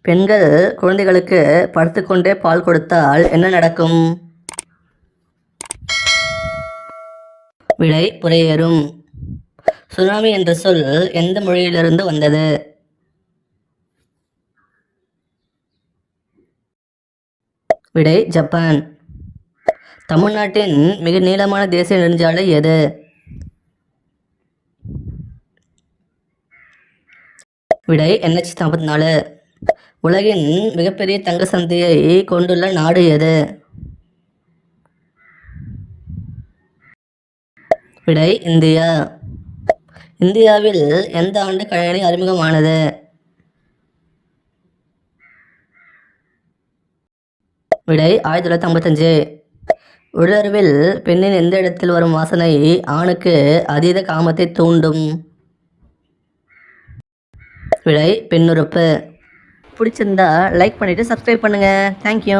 பெண்கள் குழந்தைகளுக்கு படுத்துக்கொண்டே பால் கொடுத்தால் என்ன நடக்கும்? விடை புரையேறும். சுனாமி என்ற சொல் எந்த மொழியிலிருந்து வந்தது? விடை ஜப்பான். தமிழ்நாட்டின் மிக நீளமான தேசிய நெடுஞ்சாலை எது? விடை NH-44. உலகின் மிகப்பெரிய தங்க சந்தையை கொண்டுள்ள நாடு எது? விடை இந்தியா. இந்தியாவில் எந்த ஆண்டு கணினி அறிமுகமானது? விடை 1955. உடலுறவில் பெண்ணின் எந்த இடத்தில் வரும் வாசனை ஆணுக்கு அதீத காமத்தை தூண்டும்? விடை பெண்ணுறுப்பு. பிடிச்சிருந்தா லைக் பண்ணிவிட்டு சப்ஸ்கிரைப் பண்ணுங்கள். தேங்க்யூ.